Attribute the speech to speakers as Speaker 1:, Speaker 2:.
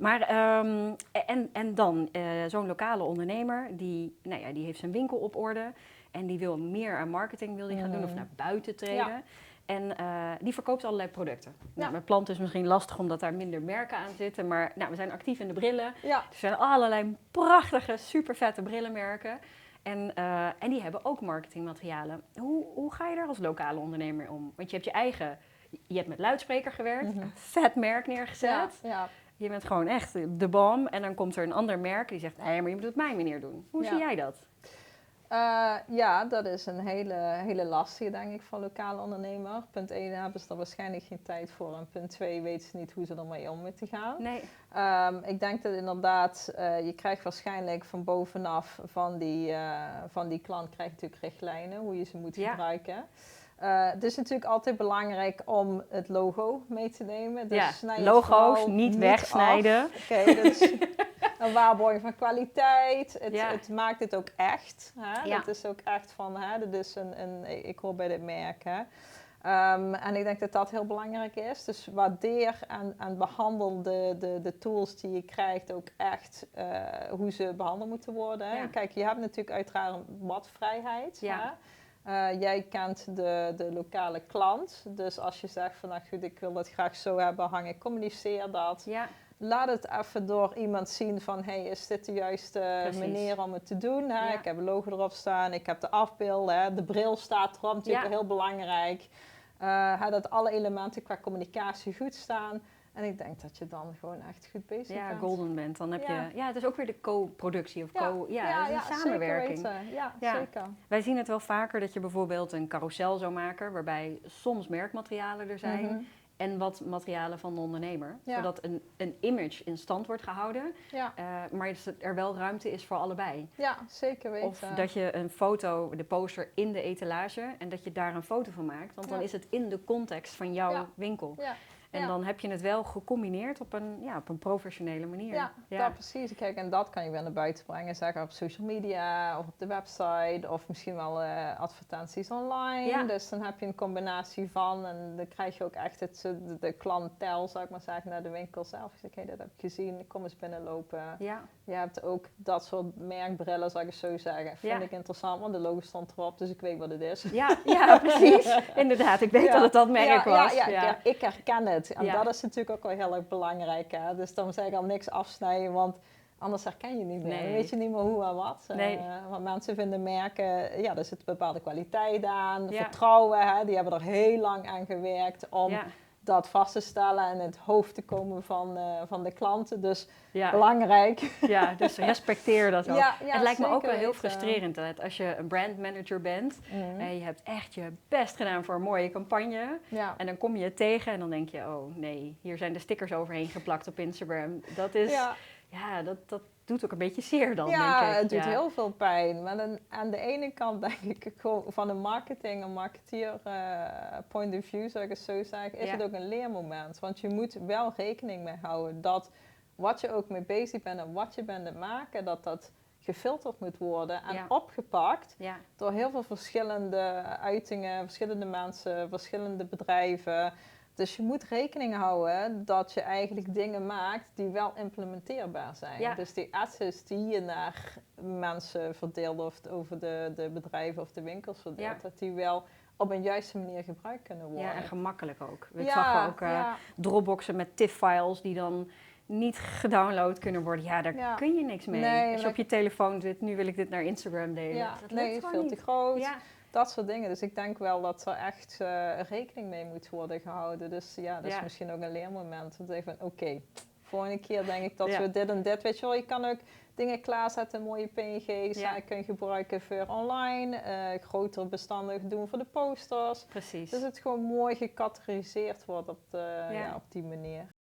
Speaker 1: Maar en dan zo'n lokale ondernemer, die heeft zijn winkel op orde en die wil meer aan marketing wil die gaan doen of naar buiten treden.
Speaker 2: Ja.
Speaker 1: En die verkoopt allerlei producten.
Speaker 2: Ja.
Speaker 1: Nou, met planten is misschien lastig omdat daar minder merken aan zitten, maar we zijn actief in de brillen.
Speaker 2: Ja.
Speaker 1: Er zijn allerlei prachtige, super vette brillenmerken. En die hebben ook marketingmaterialen. Hoe ga je daar als lokale ondernemer om? Want je hebt je eigen... Je hebt met luidspreker gewerkt, een vet merk neergezet.
Speaker 2: Ja.
Speaker 1: Je bent gewoon echt de bom. En dan komt er een ander merk die zegt... Nee, maar je moet het op mijn manier doen. Hoe zie jij dat?
Speaker 2: Dat is een hele lastige, denk ik, voor lokale ondernemer. Punt 1 hebben ze er waarschijnlijk geen tijd voor. En punt 2 weten ze niet hoe ze ermee om moeten gaan.
Speaker 1: Nee.
Speaker 2: Ik denk dat inderdaad, je krijgt waarschijnlijk van bovenaf van die klant krijg je natuurlijk richtlijnen hoe je ze moet gebruiken. Het is natuurlijk altijd belangrijk om het logo mee te nemen. Dus
Speaker 1: logo's niet wegsnijden.
Speaker 2: Oké, dus een waarborging van kwaliteit. Het maakt het ook echt. Hè?
Speaker 1: Ja.
Speaker 2: Dat is ook echt van, dit is ik hoor bij dit merk. Hè? En ik denk dat dat heel belangrijk is. Dus waardeer en behandel de tools die je krijgt ook echt hoe ze behandeld moeten worden.
Speaker 1: Ja.
Speaker 2: Kijk, je hebt natuurlijk uiteraard wat vrijheid.
Speaker 1: Ja.
Speaker 2: Hè? Jij kent de lokale klant. Dus als je zegt van, nou goed, ik wil dat graag zo hebben hangen, communiceer dat.
Speaker 1: Ja.
Speaker 2: Laat het even door iemand zien van, hey, is dit de juiste manier om het te doen? Hè?
Speaker 1: Ja.
Speaker 2: Ik heb een logo erop staan, ik heb de afbeeld, hè? De bril staat erop, natuurlijk heel belangrijk. Dat alle elementen qua communicatie goed staan. En ik denk dat je dan gewoon echt goed bezig bent.
Speaker 1: Ja, golden bent. Dan heb je... Ja, het is ook weer de co-productie of het is een samenwerking.
Speaker 2: Zeker weten. Ja, zeker.
Speaker 1: Wij zien het wel vaker dat je bijvoorbeeld een carousel zou maken, waarbij soms merkmaterialen er zijn en wat materialen van de ondernemer.
Speaker 2: Ja.
Speaker 1: Zodat een image in stand wordt gehouden, maar er wel ruimte is voor allebei.
Speaker 2: Ja, zeker weten.
Speaker 1: Of dat je een foto, de poster in de etalage en dat je daar een foto van maakt, want dan is het in de context van jouw winkel.
Speaker 2: Ja.
Speaker 1: En dan heb je het wel gecombineerd op een professionele manier.
Speaker 2: Ja, dat precies. Kijk, en dat kan je weer naar buiten brengen. Zeggen op social media of op de website of misschien wel advertenties online.
Speaker 1: Ja.
Speaker 2: Dus dan heb je een combinatie van en dan krijg je ook echt de klantel, zou ik maar zeggen, naar de winkel zelf. Je zegt, hey, dat heb ik gezien, kom eens binnenlopen.
Speaker 1: Ja.
Speaker 2: Je hebt ook dat soort merkbrillen, zou ik het zo zeggen. Vind ik interessant, want de logo stond erop, dus ik weet wat het is.
Speaker 1: Ja, precies. Inderdaad, ik weet dat het merk was.
Speaker 2: Ja, ik herken het. En dat is natuurlijk ook wel heel erg belangrijk. Hè? Dus dan zeg ik al niks afsnijden, want anders herken je niet meer. Dan weet je niet meer hoe en wat. Want mensen vinden merken, daar zit een bepaalde kwaliteit aan, vertrouwen. Hè? Die hebben er heel lang aan gewerkt om dat vast te stellen en in het hoofd te komen van de klanten. Dus belangrijk.
Speaker 1: Ja, dus respecteer dat ook. Het lijkt me ook wel heel
Speaker 2: weten.
Speaker 1: frustrerend dat als je een brandmanager bent en je hebt echt je best gedaan voor een mooie campagne.
Speaker 2: Ja.
Speaker 1: En dan kom je het tegen en dan denk je, oh nee, hier zijn de stickers overheen geplakt op Instagram. Dat is, dat doet ook een beetje zeer dan, denk ik.
Speaker 2: Ja, het doet heel veel pijn. Maar aan de ene kant denk ik gewoon van een marketeer point of view, zou ik het zo zeggen, is het ook een leermoment. Want je moet wel rekening mee houden dat wat je ook mee bezig bent en wat je bent aan het maken, dat gefilterd moet worden en opgepakt door heel veel verschillende uitingen, verschillende mensen, verschillende bedrijven. Dus je moet rekening houden dat je eigenlijk dingen maakt die wel implementeerbaar zijn.
Speaker 1: Ja.
Speaker 2: Dus die assets die je naar mensen verdeelt of over de bedrijven of de winkels verdeelt, dat die wel op een juiste manier gebruikt kunnen worden.
Speaker 1: Ja, en gemakkelijk ook. Ik zag ook Dropboxen met TIFF-files die dan niet gedownload kunnen worden. Ja, daar kun je niks mee.
Speaker 2: Nee,
Speaker 1: als je op je telefoon zit, nu wil ik dit naar Instagram delen.
Speaker 2: Ja,
Speaker 1: dat
Speaker 2: nee,
Speaker 1: lukt
Speaker 2: veel
Speaker 1: niet.
Speaker 2: te groot.
Speaker 1: Ja.
Speaker 2: Dat soort dingen. Dus ik denk wel dat er echt rekening mee moet worden gehouden. Dus dat is misschien ook een leermoment. Dat even oké, volgende keer denk ik dat we dit en dit, weet je wel. Je kan ook dingen klaarzetten, mooie PNG's. Kun je gebruiken voor online. Grotere bestanden doen voor de posters.
Speaker 1: Precies.
Speaker 2: Dus het gewoon mooi gecategoriseerd wordt op die manier.